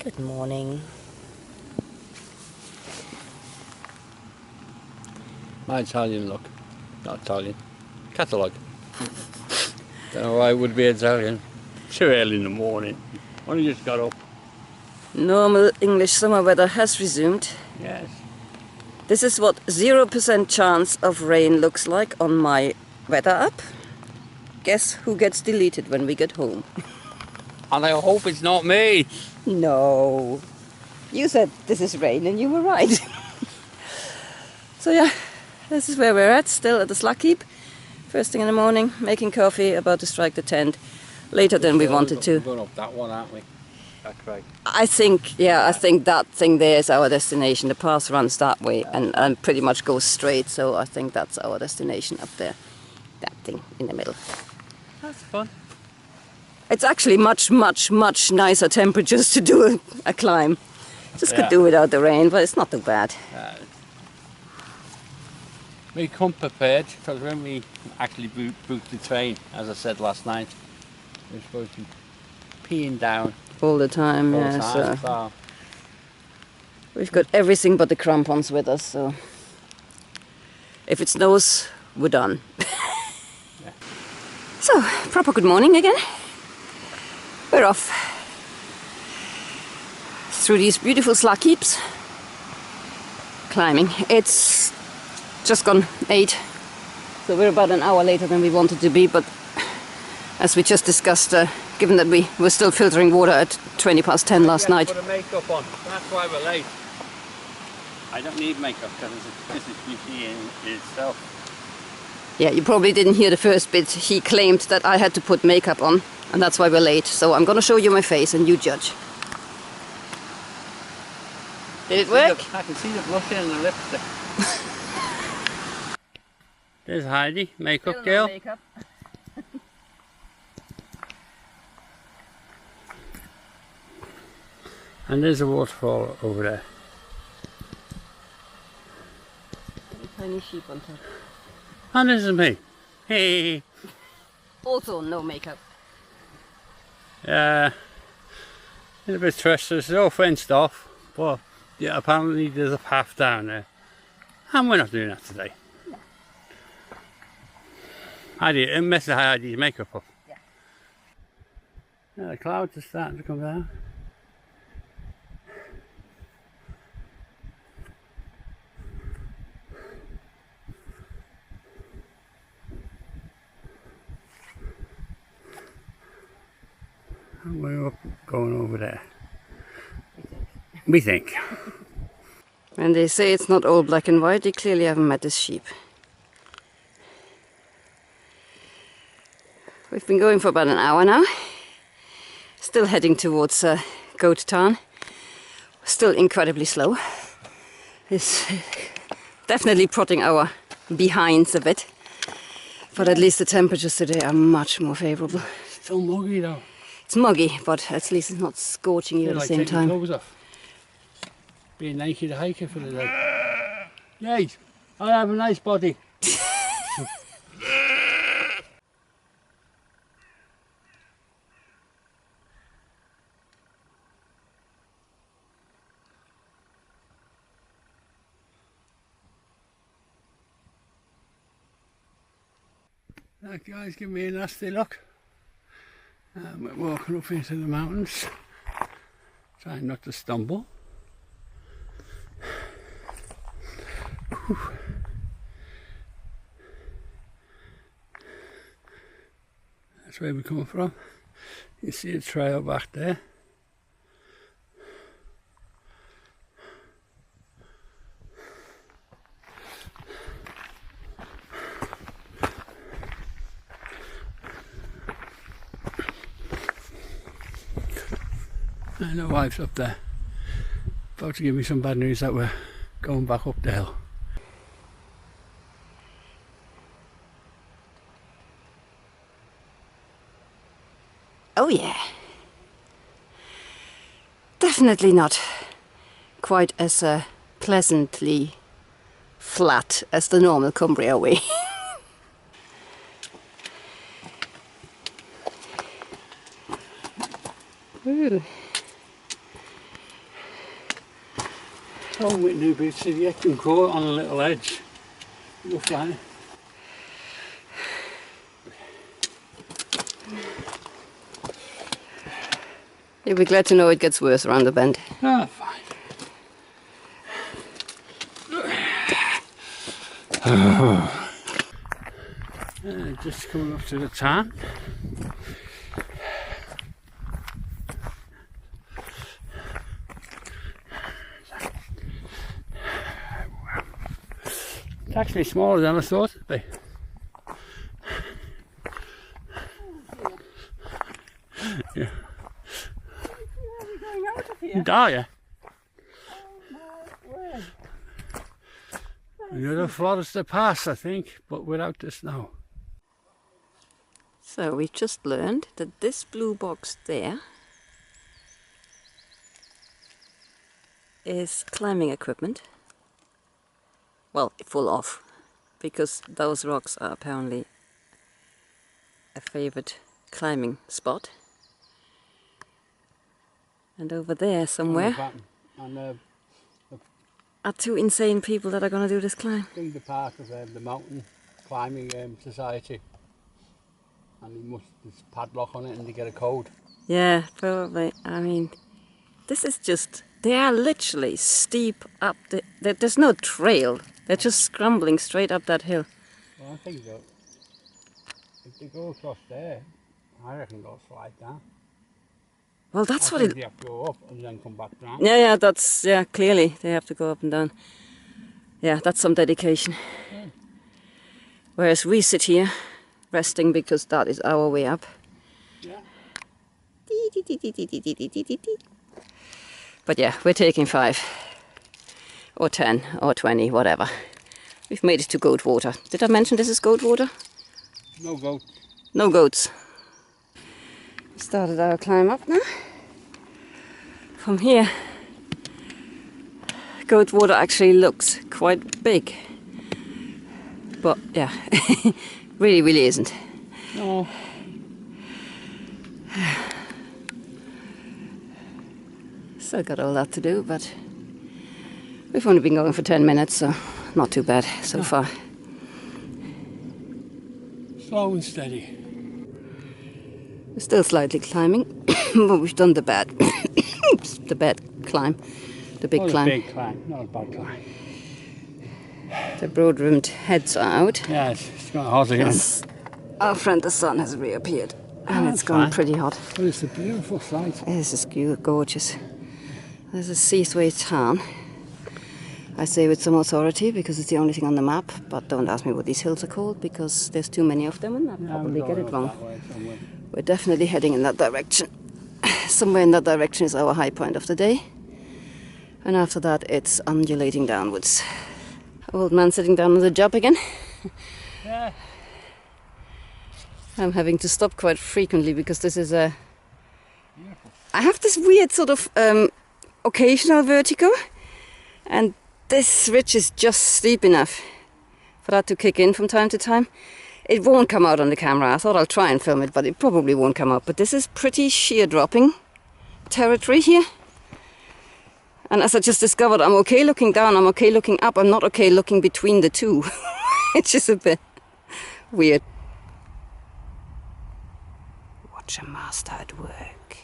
Good morning. My Italian look. Not Italian. Catalogue. Don't know why it would be Italian. Too early in the morning. Only just got up. Normal English summer weather has resumed. Yes. This is what 0% chance of rain looks like on my weather app. Guess who gets deleted when we get home? And I hope it's not me. No. You said this is rain and you were right. So yeah, this is where we're at, still at the slack heap. First thing in the morning, making coffee, about to strike the tent. Later than we wanted to. We're going up that one, aren't we? That's right. I think that thing there is our destination. The path runs that way and pretty much goes straight, so I think that's our destination up there. That thing in the middle. That's fun. It's actually much nicer temperatures to do a climb. Just could do without the rain, but it's not too bad. We come prepared, because when we actually booked the train, as I said last night, we're supposed to be peeing down All the time, all yeah. the time. So So we've got everything but the crampons with us, so if it snows, we're done. Yeah. So, proper good morning again. We're off through these beautiful slack heaps, climbing. It's just gone 8, so we're about an hour later than we wanted to be, but as we just discussed, given that we were still filtering water at 20 past 10 last night. Put a makeup on, that's why we're late. I don't need makeup because this is beauty in itself. Yeah, you probably didn't hear the first bit. He claimed that I had to put makeup on, and that's why we're late. So I'm gonna show you my face and you judge. Did it work? I can see the blush in the lipstick. There's Heidi, makeup girl. Makeup. And there's a waterfall over there. Tiny sheep on top. And this is me. Hey. Also no makeup. A little bit treacherous, it's all fenced off, but yeah, apparently there's a path down there. And we're not doing that today. No. Heidi, mess Heidi's makeup up. Yeah. Now the clouds are starting to come down. And we're up, going over there. We think. When they say it's not all black and white, they clearly haven't met this sheep. We've been going for about an hour now. Still heading towards Goat Town. Still incredibly slow. It's definitely prodding our behinds a bit. But at least the temperatures today are much more favourable. It's so muggy though. It's muggy, but at least it's not scorching you at the Like same taking time. clothes off. Being naked hiker for the day. Yay! I have a nice body. That guy's giving me a nasty look. We're walking up into the mountains, trying not to stumble. Whew. That's where we're coming from. You see a trail back there. And the wife's up there, about to give me some bad news that we're going back up the hill. Oh yeah. Definitely not quite as pleasantly flat as the normal Cumbria Way. Ooh. Oh, with new boots, if you can go on a little edge, you'll fly. You'll be glad to know it gets worse around the bend. Ah, fine. Just coming up to the tarn. It's actually smaller than I thought it'd be. Yeah. Are you? You're the farthest to pass, I think, but without the snow. So we just learned that this blue box there is climbing equipment. Well, full of, because those rocks are apparently a favorite climbing spot. And over there somewhere are two insane people that are going to do this climb. I think the part of the mountain climbing society, and there's a padlock on it and they get a code. Yeah, probably. I mean, this is just, they are literally steep up, there's no trail, they're just scrambling straight up that hill. Well, I think that if they go across there, I reckon they'll slide down. Well, that's what They have to go up and then come back down. Yeah, that's, yeah, clearly they have to go up and down. Yeah, that's some dedication. Yeah. Whereas we sit here resting because that is our way up. Yeah. But yeah, we're taking 5 or 10 or 20, whatever. We've made it to goat water. Did I mention this is goat water? No goat. No goats. Started our climb up now. From here, goat water actually looks quite big. But yeah, really isn't. No. Still got all that to do, but we've only been going for 10 minutes, so not too bad so far. Slow and steady. We're still slightly climbing, but we've done the bad, the bad climb, the big climb. Not a big climb, not a bad climb. The broad-rimmed heads are out. Yeah, it's gone hot again. Yes. Our friend the sun has reappeared, and it's gone pretty hot. But it's a beautiful sight. This is gorgeous. There's a Seathwaite Tarn. I say with some authority because it's the only thing on the map, but don't ask me what these hills are called because there's too many of them and I'll probably get it wrong. We're definitely heading in that direction. Somewhere in that direction is our high point of the day. And after that it's undulating downwards. Old man sitting down on the job again. Yeah. I'm having to stop quite frequently because this is a... I have this weird sort of occasional vertigo, and this ridge is just steep enough for that to kick in from time to time. It won't come out on the camera. I thought I'll try and film it, but it probably won't come out. But this is pretty sheer dropping territory here. And as I just discovered, I'm okay looking down, I'm okay looking up, I'm not okay looking between the two. It's just a bit weird. Watch a master at work.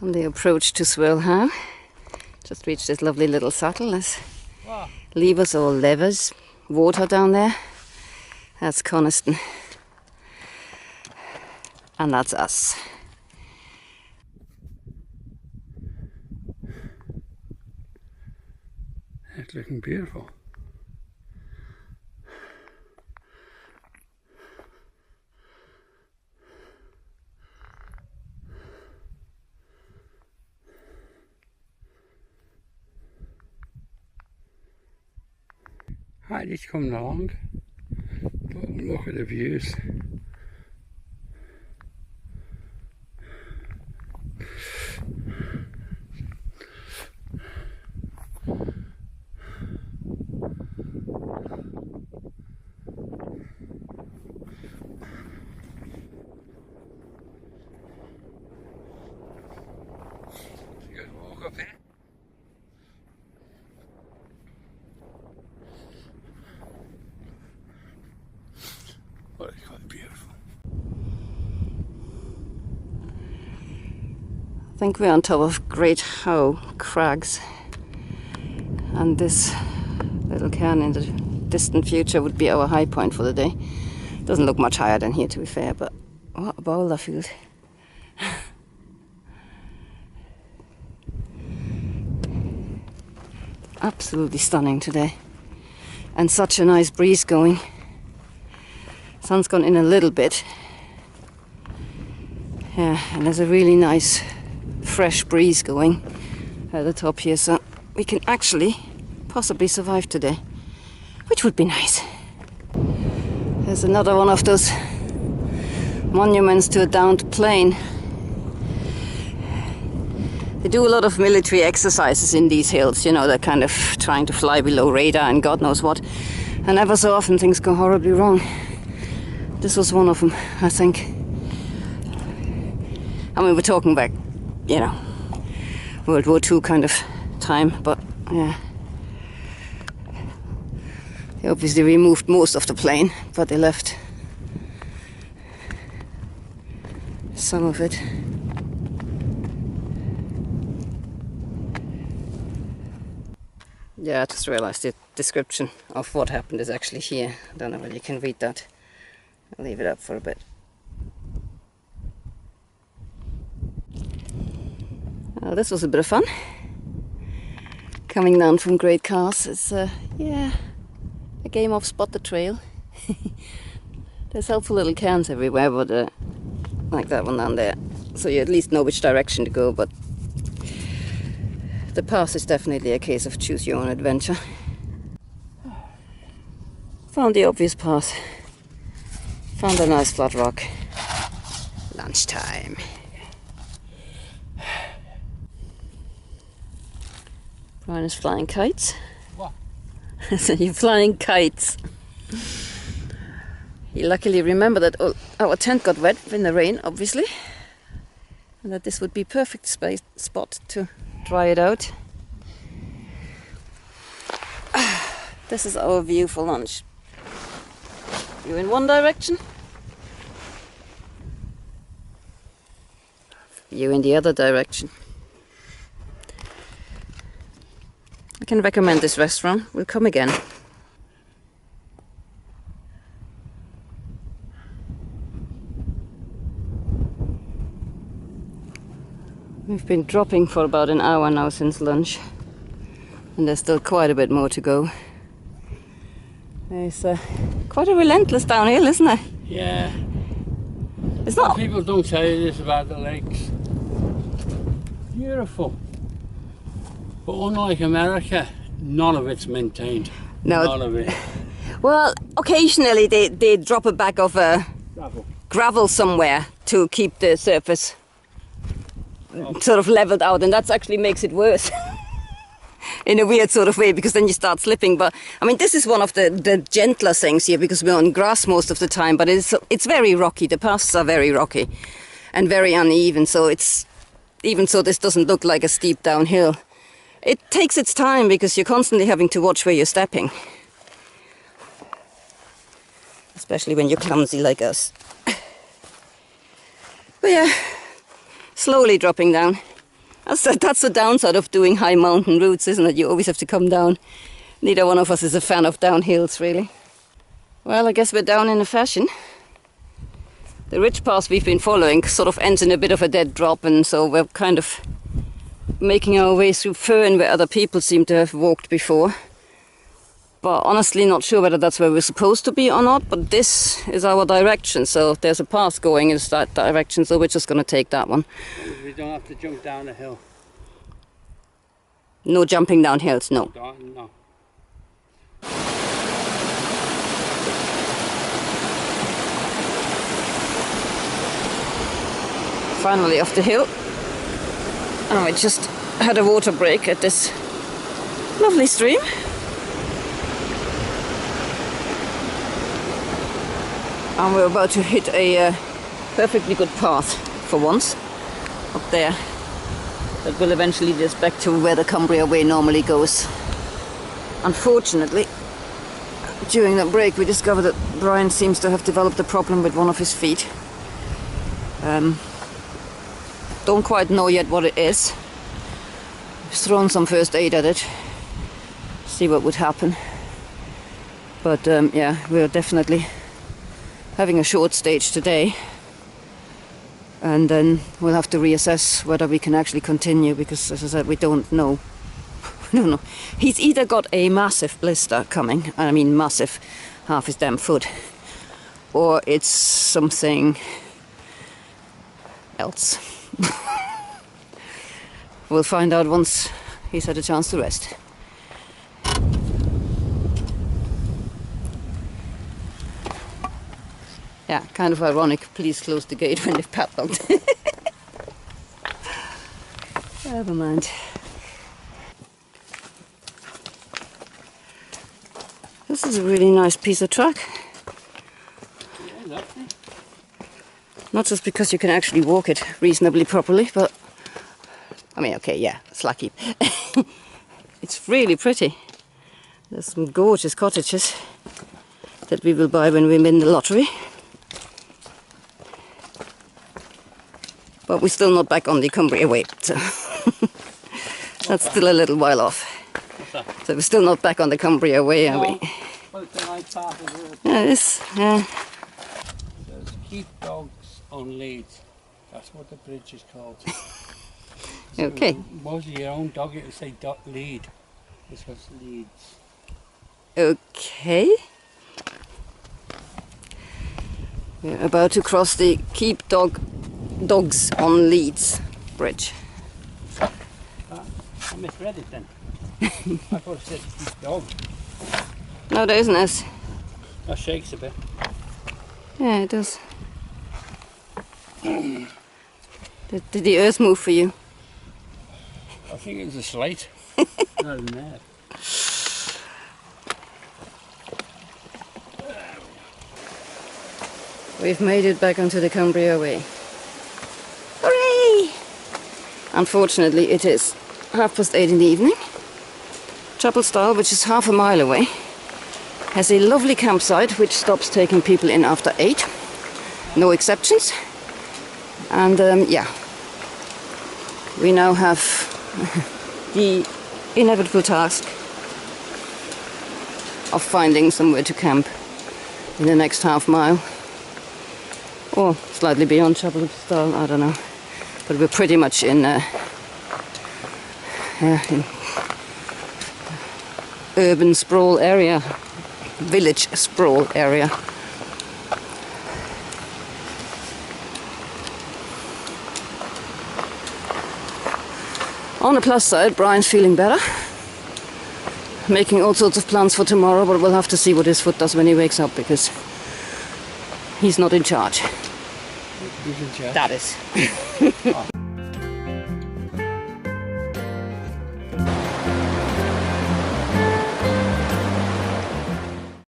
On the approach to Swirlhow, just reached this lovely little saddle. There's levers or levers, water down there. That's Coniston. And that's us. It's looking beautiful. Hi, just coming along, but look at the views. think we're on top of Great Howe Crags, and this little cairn in the distant future would be our high point for the day. Doesn't look much higher than here, to be fair, but what a boulder field. Absolutely stunning today, and such a nice breeze going. Sun's gone in a little bit. Yeah, and there's a really nice fresh breeze going at the top here, so we can actually possibly survive today, which would be nice. There's another one of those monuments to a downed plane. They do a lot of military exercises in these hills, you know, they're kind of trying to fly below radar and God knows what, and ever so often things go horribly wrong. This was one of them, I think. I mean, we're talking back, you know, World War II kind of time, but yeah. They obviously removed most of the plane, but they left some of it. Yeah, I just realized the description of what happened is actually here. I don't know whether you can read that. I'll leave it up for a bit. Well, this was a bit of fun. Coming down from Great Cars. It's, yeah, a game of spot the trail. There's helpful little cairns everywhere, but like that one down there. So you at least know which direction to go, but the path is definitely a case of choose your own adventure. Found the obvious path. Found a nice flat rock. Lunchtime. Brian is flying kites. What? So you're flying kites. You luckily remember that our tent got wet in the rain, obviously, and that this would be perfect spot to dry it out. This is our view for lunch. You in one direction, you in the other direction. I can recommend this restaurant. We'll come again. We've been dropping for about an hour now since lunch, and there's still quite a bit more to go. There's quite a relentless downhill, isn't there? Yeah. It's not. People don't say this about the lakes. Beautiful. But unlike America, none of it's maintained. No. None of it. Well, occasionally they drop a bag of gravel somewhere to keep the surface sort of leveled out, and that actually makes it worse. In a weird sort of way, because then you start slipping. But I mean, this is one of the gentler things here, because we're on grass most of the time, but it's very rocky. The paths are very rocky and very uneven, so it's even so this doesn't look like a steep downhill. It takes its time because you're constantly having to watch where you're stepping, especially when you're clumsy like us. But yeah, slowly dropping down. That's the downside of doing high mountain routes, isn't it? You always have to come down. Neither one of us is a fan of downhills, really. Well, I guess we're down in a fashion. The ridge path we've been following sort of ends in a bit of a dead drop, and so we're kind of making our way through fern where other people seem to have walked before. But honestly, not sure whether that's where we're supposed to be or not, but this is our direction, so there's a path going in that direction, so we're just going to take that one. We don't have to jump down a hill. No jumping down hills, no. No. Finally off the hill. And we just had a water break at this lovely stream. And we're about to hit a perfectly good path for once up there that will eventually lead us back to where the Cumbria Way normally goes. Unfortunately, during that break we discovered that Brian seems to have developed a problem with one of his feet. Don't quite know yet what it is. Just thrown some first aid at it. See what would happen. But yeah, we're definitely having a short stage today. And then we'll have to reassess whether we can actually continue, because as I said, we don't know. I don't know. He's either got a massive blister coming, I mean massive, half his damn foot, or it's something else. We'll find out once he's had a chance to rest. Yeah, kind of ironic. Please close the gate when they've padlocked. Never mind. This is a really nice piece of track. Not just because you can actually walk it reasonably properly, but I mean, okay, yeah, it's lucky. It's really pretty. There's some gorgeous cottages that we will buy when we win the lottery. But we're still not back on the Cumbria Way, so that's still a little while off. So we're still not back on the Cumbria Way, are we? Well, it's a nice part of the road. Yeah, it is, yeah. There's keep dogs on leads. That's what the bridge is called. Okay. So, was your own dog, it would say lead. This was leads. Okay. We're about to cross the Keep Dogs on Leads bridge. I misread it then. I thought it said keep dog. No, there isn't S. That shakes a bit. Yeah, it does. Did the earth move for you? I think it was a slate. Not in there. We've made it back onto the Cumbria Way. Hooray! Unfortunately, it is 8:30 in the evening. Chapel Stile, which is half a mile away, has a lovely campsite which stops taking people in after 8. No exceptions. And yeah, we now have the inevitable task of finding somewhere to camp in the next half mile. Or slightly beyond Chapel Stile, I don't know. But we're pretty much in urban sprawl area, village sprawl area. On the plus side, Brian's feeling better, making all sorts of plans for tomorrow, but we'll have to see what his foot does when he wakes up, because he's not in charge. Who's in charge? That is.